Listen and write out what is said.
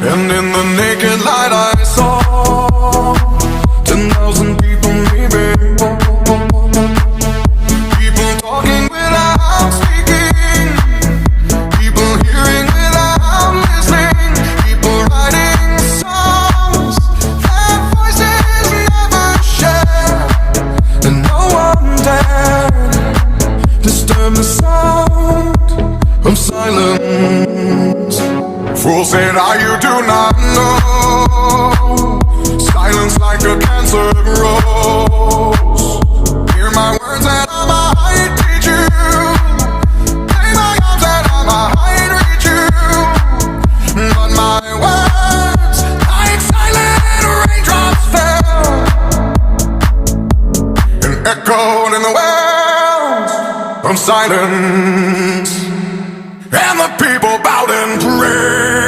And in the naked light I saw 10,000 people maybe. People talking without speaking, people hearing without listening, people writing songs their voices never shared, and no one dared disturb the sound of silence. Fools said, you do not know. Silence like a cancer grows. Hear my words and I might teach you. Play my arms and I might reach you. But my words, like silent raindrops, fell and echoed in the wells of silence.